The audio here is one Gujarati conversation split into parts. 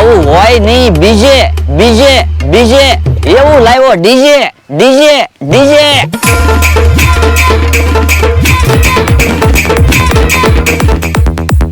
આવું હોય નહીં. બીજે બીજે બીજે એવું લાવ્યો ડીજે ડીજે ડીજે.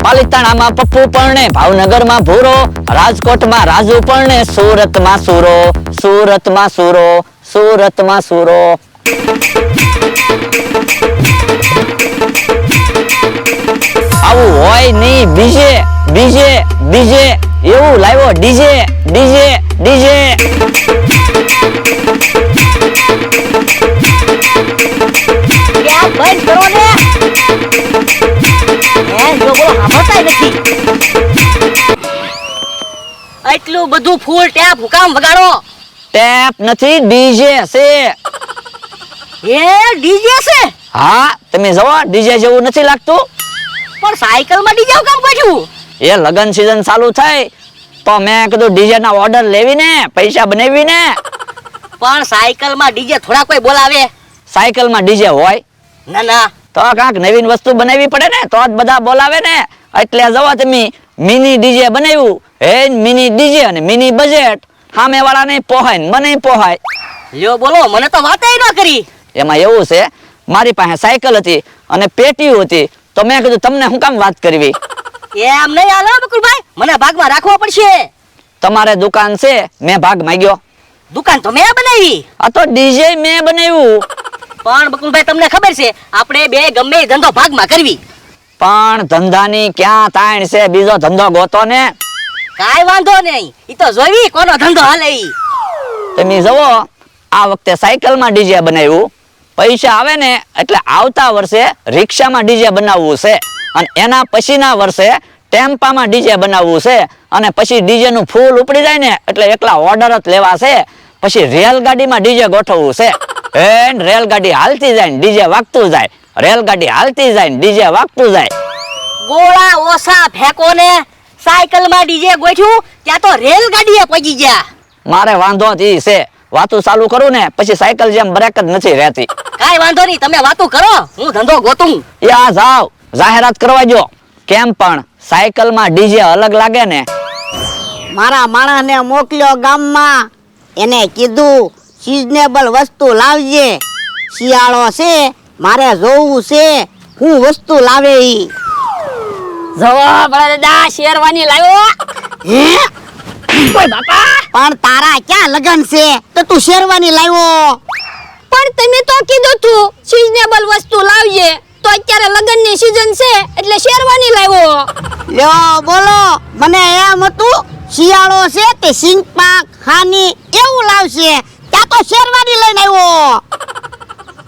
પાલિતાણામાં પપ્પુ પરણે, ભાવનગરમાં ભૂરો, રાજકોટમાં રાજુ પરણે, સુરતમાં સુરો, સુરતમાં સુરો, સુરતમાં સુરો. આવું હોય નહીં. બીજે બીજે બીજે એવું લાવ્યો ડીજે ડીજે ડીજે. ક્યાં બંધ કરો ને. જો બોલો સાંભળતા નથી. એટલું બધું ફૂલ ટેપ હુકામ વગાડો. ટેપ નથી, ડીજે છે. એ ડીજે છે. હા, તમે જુઓ ડીજે જેવું નથી લાગતું? પણ સાયકલમાં ડીજે કામ પડ્યું? એ લગન સીઝન ચાલુ થાય તો મેં કીધું ડીજે ના ઓર્ડર લેવી ને પૈસા બનાવી ને. પણ સાયકલમાં ડીજે થોડા કોઈ બોલાવે? સાયકલમાં ડીજે હોય ના ના. તો કાંક નવીન વસ્તુ બનાવવી પડે ને, તો જ બધા બોલાવે ને. એટલે જવા તમે મિની ડીજે બનાવ્યું. હે મિની ડીજે અને મિની બજેટ. સામે વાળા નહીં પોહાય ને મને પોહાય. લ્યો બોલો, મને તો વાતે ન કરી. એમાં એવું છે, મારી પાસે સાયકલ હતી અને પેટીયું હતી, તો મેં કીધું તમને શું કામ વાત કરવી. એમ નહીં હાલો બકુલભાઈ, મને ભાગમાં રાખવો પડશે. તમારે દુકાન છે, મેં ભાગ માંગ્યો. દુકાન તો મેં બનાવી. આ તો ડીજે મેં બનાવ્યું. પણ બકુલભાઈ તમને ખબર છે, આપણે બે ગમે એ ધંધો ભાગમાં કરવી. પણ ધંધાની ક્યાં તાણ છે, બીજો ધંધો ગોતો ને. કાઈ વાંધો નહીં, ઈ તો જોવી કોનો ધંધો હાલે ઈ. તમે જુઓ, આ વખતે સાયકલમાં ડીજે બનાવ્યું. પૈસા આવે ને એટલે આવતા વર્ષે રિક્ષામાં ડીજે બનાવવું છે, અને એના પછીના વર્ષે ટેમ્પામાં ડીજે બનાવવું છે, અને પછી ડીજે નું ફૂલ ઉપડી જાય ને એટલે એકલા ઓર્ડર જ લેવા છે. પછી રેલગાડીમાં ડીજે ગોઠવવું છે. એન્ડ રેલગાડી હાલતી જાય ને ડીજે વાગતું જાય, રેલગાડી હાલતી જાય ને ડીજે વાગતું જાય. ગોળા ઓસા ફેંકો ને. સાયકલમાં ડીજે ગોઠ્યું ત્યાં તો રેલગાડીએ પહોંચી ગયા. મારે વાંધો જ ઈ છે, વાતું ચાલુ કરું ને પછી સાયકલ જેમ બ્રેક જ નથી રહેતી. કાઈ વાંધો નહીં, તમે વાતું કરો, હું ધંધો ગોતું. યા જાવ જાહેરાત કરવા જો. કેમ પણ સાયકલમાં ડીજે અલગ લાગે ને. મારા માણસને મોકલ્યો ગામમાં, એને કીધું સિઝનેબલ વસ્તુ લાવજે. શિયાળો છે, મારે જોવું છે હું વસ્તુ લાવે ઈ. જવા બળા દાદા, શેરવાની લાવ્યો. હે? ઓય બાપા, પણ તારા ક્યાં લગન છે તો તું શેરવાની લાવ્યો? પણ તમે તો કીધું તું સિઝનેબલ વસ્તુ લાવજે, તો અત્યારે લગનની સીઝન છે એટલે શેરવાની લાવ્યો. લ્યો બોલો, મને એમ હતું શિયાળો છે તે સિંગ પાક ખાની એવું લાવશે, ત્યાં તો શેરવાની લઈને આવ્યો.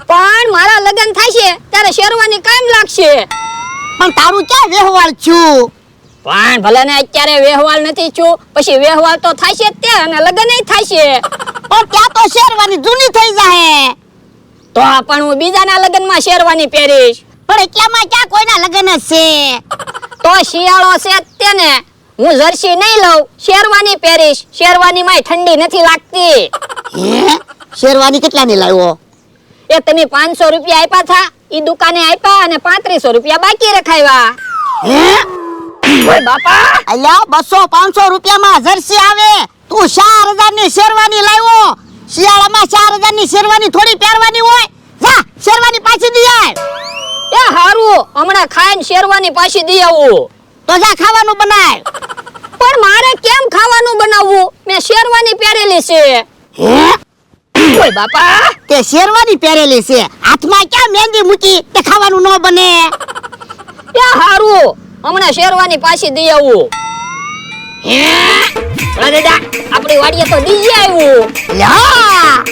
પણ મારા લગન થશે ત્યારે શેરવાની કામ લાગશે. પણ તારું ક્યાં વ્યવહાર છું? પણ ભલે ને અત્યારે વ્યવહાર નથી છું, પછી વ્યવહાર તો થશે જ તે, અને લગન થશે. પણ ત્યાં તો શેરવાની જૂની થઈ જાય. તો પણ હું બીજાના લગનમાં શેરવાની પહેરીશ. પણ એટલામાં ક્યાં કોઈના લગન જ છે? તો શિયાળો છે જ તેને, હું જર્સી નહીં લઉં, શેરવાની પહેરીશ. શેરવાનીમાં ઠંડી નથી લાગતી. હે? શેરવાની કેટલાની લાવ્યો? એ તમે 500 રૂપિયા આપ્યા થા, ઈ દુકાને આપ્યા અને 3500 રૂપિયા બાકી રખાવ્યા. હે? ઓય બાપા, અલ્યા 200-500 રૂપિયામાં જર્સી આવે, તું 4000 ની શેરવાની લાવ્યો. શિયાળામાં 4000 ની શેરવાની થોડી પહેરવાની હોય? જા શેરવાની પાછી દઈ આવ. એ હારું, હમણાં ખાઈને શેરવાની પાછી દઈ આવું. તો જા ખાવાનું બનાવ. પણ મારે કેમ ખાવાનું બનાવવું? મેં શેરવાની પહેરેલી છે. હે? ઓય બાપા, તે શેરવાની પહેરેલી છે, હાથમાં ક્યાં મહેંદી મૂકી તે ખાવાનું ન બને. એ હારું, હમણાં શેરવાની પાછી દઈ આવું. હે? ભલા દાદા, આપણી વાડીએ તો ડીજે આવ્યું. લ્યા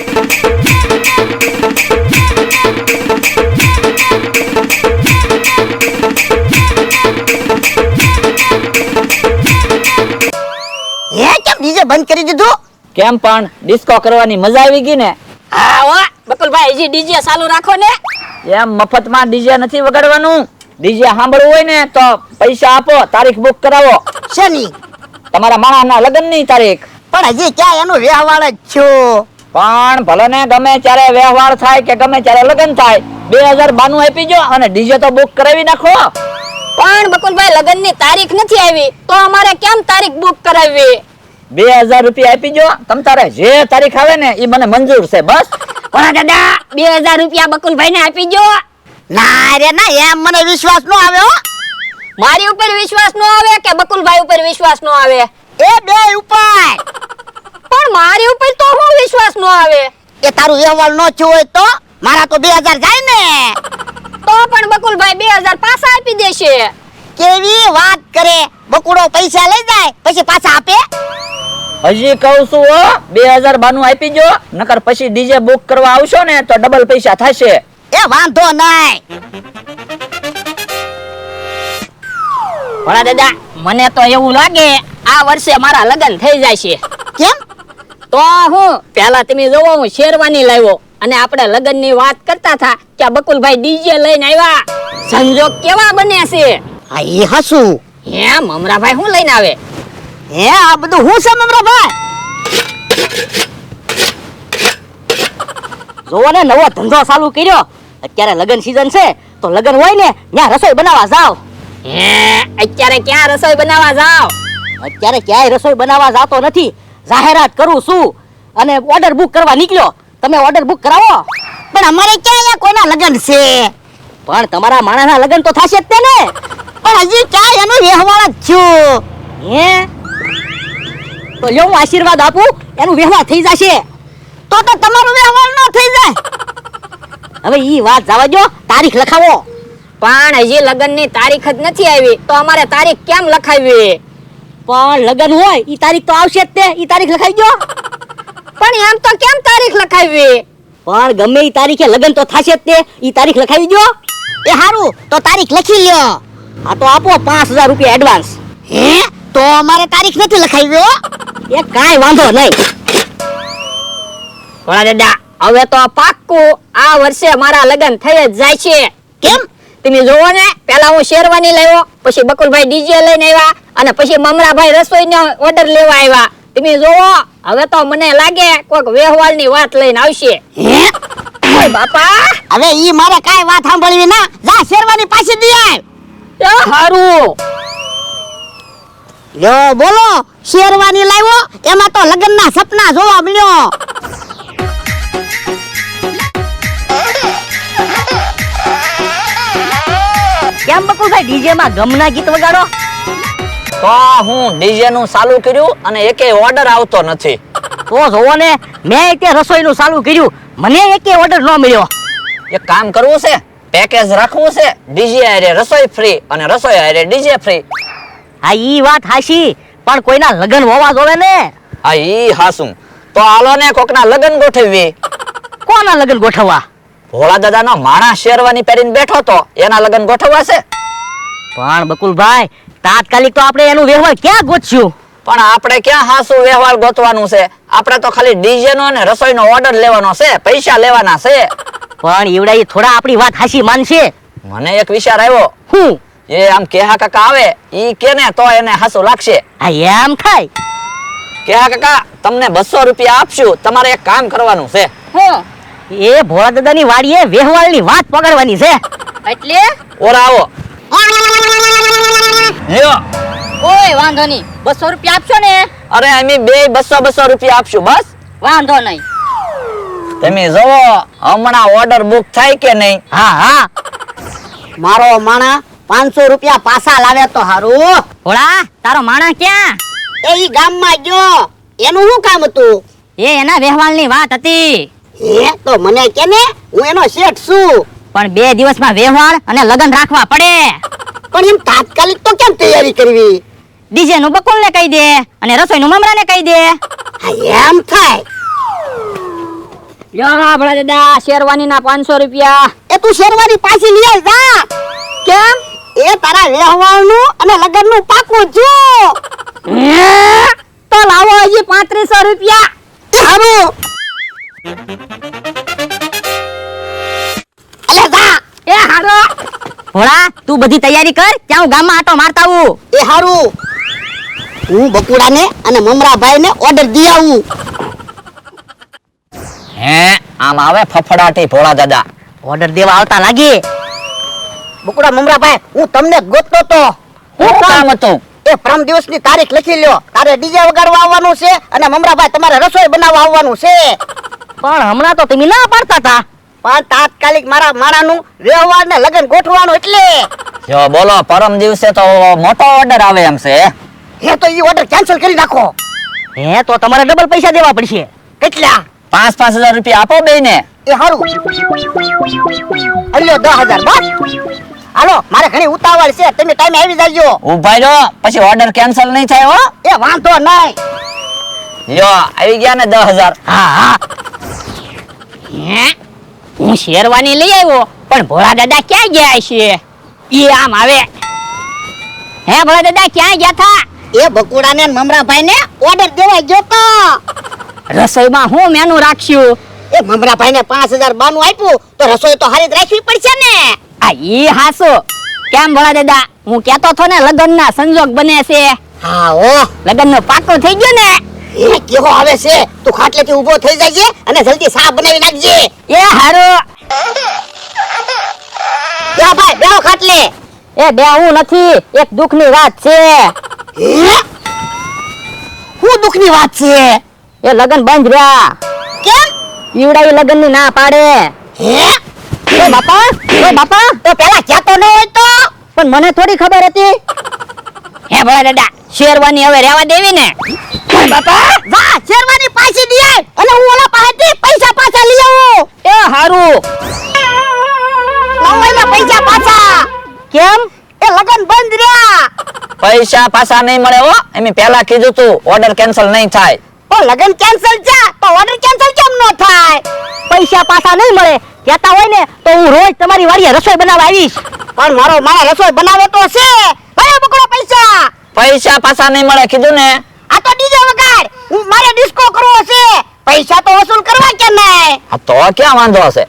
હે, કેમ ડીજે બંધ કરી દીધું? કેમ પણ ડિસ્કો કરવાની મજા આવી ગઈ ને. હા હો બકુલભાઈ, હજી ડીજે ચાલુ રાખો ને. એમ મફતમાં ડીજે નથી વગાડવાનું. ડીજે સાંભળવું હોય ને તો પૈસા આપો, તારીખ બુક કરાવો. શેની? તમારા માણસના લગ્નની તારીખ. પણ હજી ક્યાં એનું વ્યવહાર જ છું. પણ ભલે ને ગમે ત્યારે વ્યવહાર થાય કે ગમે ત્યારે લગ્ન થાય, 2092 આપી જો અને ડીજે તો બુક કરાવી નાખો. પણ બકુલભાઈ, લગ્નની તારીખ નથી આવી તો અમારે કેમ તારીખ બુક કરાવવી? 2000 રૂપિયા આપી જો. તમ તારે જે તારીખ આવે ને એ મને મંજૂર છે બસ. ભોળા દાદા 2000 રૂપિયા બકુલભાઈ ને આપી જો. ના રે ના, એમ મને વિશ્વાસ ન આવે હો. મારી ઉપર વિશ્વાસ ન આવે કે બકુલભાઈ ઉપર વિશ્વાસ ન આવે? એ બે ઉપર. પણ મારી ઉપર તો હું વિશ્વાસ ન આવે? એ તારું વ્યવહાર ન થયો હોય તો મારા તો 2000 જાય ને. તો પણ બકુલભાઈ 2000 પાછા આપી દેશે. કેવી વાત કરે, બકુડો પૈસા લઈ જાય પછી પાછા આપે. હજી કહું છું હો, 2000 બાનું આપી જો. નકર પછી ડીજે બુક કરવા આવશો ને તો ડબલ પૈસા થશે. એ વાંધો નહીં. ભોળા દાદા મને તો એવું લાગે આ વર્ષે મારા લગ્ન થઈ જાય છે. કેમ? તો હું પહેલા તમે જોવો હું શેરવાની લાવ્યો અને આપણે લગ્ન ની વાત કરતા હતા કે બકુલભાઈ ડીજે લઈને આવ્યા. સંજોગ કેવા બને છે? હા એ હસું. હે મમરાભાઈ શું લઈને આવે? હે આ બધું હું છે મમરાભાઈ? જોવો ને નવો ધંધો ચાલુ કર્યો. અત્યારે લગ્ન સીઝન છે તો લગ્ન હોય ને ત્યાં રસોઈ બનાવવા જાવ. હે અત્યારે ક્યાં રસોઈ બનાવવા જાવ? અત્યારે ક્યાંય રસોઈ બનાવવા જાતો નથી, જાહેરાત કરું છું અને ઓર્ડર બુક કરવા નીકળ્યો. તમે ઓર્ડર બુક કરાવો. પણ અમારે ક્યાં અહીંયા કોના લગ્ન છે? પણ તમારા માણસના લગ્ન તો થશે જ તે ને. પણ હજી ક્યાં એનો વ્યવહાર જ થયો. હે તો લ્યો હું આશીર્વાદ આપું, એનું વ્યવહાર થઈ જશે. તો તમારો વ્યવહાર ન થઈ જાય. હવે ઈ વાત જવા દો, તારીખ લખાવો. પણ હજી લગ્ન ની તારીખ જ નથી આવી તો અમારે તારીખ કેમ લખાવી? પણ લગ્ન હોય ઈ તારીખ તો આવશે જ તે. ઈ તારીખ લખાઈ ગયો. પણ એમ તો કેમ તારીખ લખાવી? પણ ગમે ઈ તારીખે લગ્ન તો થશે જ તે. ઈ તારીખ લખાવી દો. એ હારું તો તારીખ લખી લ્યો. આ તો આપો 5000 રૂપિયા એડવાન્સ. હે તો અમારે તારીખ નથી લખાવી હો. એ કાંઈ વાંધો નહીં. ભોળા દાદા હવે તો પાક્કું આ વર્ષે મારા લગ્ન થઈ જ જાય છે. કેમ? તમે જોવો ને, પહેલા હું શેરવાની લાવ્યો, પછી બકુલભાઈ ડીજે લઈને આવ્યા અને પછી મમરાભાઈ રસોઈનો ઓર્ડર લેવા આવ્યા. તમે જોવો હવે તો મને લાગે કોઈક વ્યવહારની વાત લઈને આવશે. હે ઓય બાપા, હવે ઈ મારે કાઈ વાત સાંભળવી ના. જા શેરવાની પાછી દી આવ. એ હારું. લ્યો બોલો, શેરવાની લાવ્યો એમાં તો લગ્નના સપના જોવા મળ્યો. કેમ બકુલભાઈ ડીજે માં ગમના ગીત વગાડો? તો હું ડીજે નું ચાલુ કર્યું અને એકે ઓર્ડર આવતો નથી. તો જોવો ને, મેં તે રસોઈનું ચાલુ કર્યું, મને એકે ઓર્ડર ન મળ્યો. એક કામ કરવું છે, પેકેજ રાખવું છે. ડીજે હારે રસોઈ ફ્રી અને રસોઈ હારે ડીજે ફ્રી. હા ઈ વાત હાશી, પણ કોઈના લગ્ન હોવા જોવે ને. આ ઈ હાસું. તો હાલો ને કોકના લગ્ન ગોઠવીએ. કોના લગ્ન ગોઠવવા? ભોળા દાદાનો માણસ શેરવાની પહેરીને બેઠો તો એના લગ્ન ગોઠવવા છે. પણ બકુલભાઈ તાત્કાલિક તો આપણે એનું વ્યવહાર ક્યાં ગોતશું? પણ આપણે ક્યાં હાસુ વ્યવહાર ગોતવાનું છે? આપણે તો ખાલી ડીજે નો અને રસોઈનો ઓર્ડર લેવાનો છે, પૈસા લેવાના છે. પણ એવડા ઈ થોડા આપણી વાત હાશી માનશે. મને એક વિચાર આવ્યો. હું? એ આમ કેહા કાકા આવે ઈ કેને તો એને હાસુ લાગશે. આ એમ થાય? કેહા કાકા તમને 200 રૂપિયા આપશું, તમારે એક કામ કરવાનું છે. હું એ ભોળા દાદાની વાડીએ વ્યવહારની વાત પકડવાની છે. એટલે ઓરા આવો. લ્યો. કોઈ વાંધો નહીં, 200 રૂપિયા આપશો ને? અરે અમે બે 200 રૂપિયા આપશું બસ. વાંધો નહીં. તમે જોવો હમણાં ઓર્ડર બુક થાય કે નહીં. હા હા. મારો માણા 500 રૂપિયા પાછા લાવે તો હારું. ભોળા તારો માણસ ક્યાં? એ ઈ ગામમાં ગયો. એનું શું કામ હતું? એ એના વ્યવહારની વાત હતી. હે તો મને કે ને, હું એનો શેઠ છું. પણ 2 દિવસમાં વ્યવહાર અને લગ્ન રાખવા પડે. પણ એમ તાત્કાલિક તો કેમ તૈયારી કરવી? ડીજે નું બકુલ ને કહી દે અને રસોઈ નું મમરા ને કહી દે. હા એમ થાય. લ્યો ભોળા દાદા શેરવાની ના 500 રૂપિયા. એ તું શેરવાની પાછી લઈ આવ જા. કેમ? એ તારા વ્યવહારનું અને લગ્નનું પાકું જો. તો લાવો હજી 3500 રૂપિયા. એ હારું. અલે જા. એ હારો. ભોળા તું બધી તૈયારી કર, ત્યાં હું ગામમાં આટો મારતા આવું. એ હારું. હું બકુડાને અને મમરાભાઈને ઓર્ડર દી આવું. હે આમ આવે ફફડાટી ભોળા દાદા. ઓર્ડર દેવા આવતા લાગે. બકુડા મમરાભાઈ, હું તમને જ ગોતતો તો. શું કામ હતું? એ પરમ દિવસની તારીખ લખી લ્યો. તારે ડીજે વગાડવા આવવાનું છે અને મમરાભાઈ તમારે રસોઈ બનાવવા આવવાનું છે. પણ હમણાં તો તમે ના પાડતા હતા. પણ તાત્કાલિક મારા માણાનું વ્યવહાર ને લગ્ન ગોઠવાનું એટલે જો બોલો પરમ દિવસે તો મોટો ઓર્ડર આવે એમ છે. હે તો ઈ ઓર્ડર કેન્સલ કરી નાખો. હે તો તમારે ડબલ પૈસા દેવા પડશે. કેટલા? 5,000 રૂપિયા આપો બેયને. એ હારું. અલ્યો 10,000 બસ. હાલો મારે ઘણી ઉતાવળ છે, તમે ટાઈમે આવી જાજો. ઉભા રહ્યો પછી ઓર્ડર કેન્સલ નહીં થાય હો. એ વાંધો નહીં. જો આવી ગયા ને 10,000. હા હા. હે હું શેરવાની લઈ આવ્યો પણ ભોળા દાદા ક્યાં ગયા છે? ઈ આમ આવે. હે ભોળા દાદા ક્યાં ગયા થા? એ બકુડાને ને મમરાભાઈને ઓર્ડર દેવા ગયો તો. રસોઈમાં હું મેનુ રાખ્યું? એ મમરાભાઈને 5,000 બાનું આપ્યું તો રસોઈ તો હારી જ રાખવી પડશે ને. આ ઈ હાસો. કેમ ભોળા દાદા હું કહેતો થો ને લગનના સંજોગ બને છે. હા ઓ લગનનો પાકો થઈ ગયો ને. એ કેવો આવે છે. તું ખાટલેથી ઊભો થઈ જાજે અને જલ્દી સા બનાવી નાખજે. એ હારો. યા ભાઈ બેહો ખાટલે. એ બે હું નથી, એક દુઃખની વાત છે. હે? શું દુઃખની વાત છે? એ લગન બંધ રહ્યા. કેમ? ઈવડાઈ લગનની ના પાડે. હે? એ બાપા તો પેલા કહેતો ન હોય તો. પણ મને થોડી ખબર હતી. હે ભોળા દાદા શેરવાની હવે રહેવા દેવી ને. ઓય બાપા જા શેરવાની પાછી દી આય અને હું ઓલા પાસેથી પૈસા પાછા લઈ આવું. એ હારું. લાવવાના પૈસા પાછા. કેમ? એ લગન બંધ રહ્યા. પૈસા પાછા નહીં મળે હો. એમ પહેલા કીધું તું ઓર્ડર કેન્સલ નહીં થાય. પણ લગન કેન્સલ છે તો ઓર્ડર કેન્સલ કેમ ન થાય? પૈસા પાછા નહીં મળે કહેતા હોય ને તો હું રોજ તમારી વાડીએ રસોઈ બનાવવા આવીશ. પણ મારો મારા રસોઈ બનાવે તો છે. ભાઈ બકડો પૈસા. પૈસા પાછા નહીં મળે કીધું ને. આ તો ડીજે વગાડ. હું મારે ડિસ્કો કરવો છે. પૈસા તો વસૂલ કરવા કે નહીં? આ તો ક્યાં વાંધો હશે.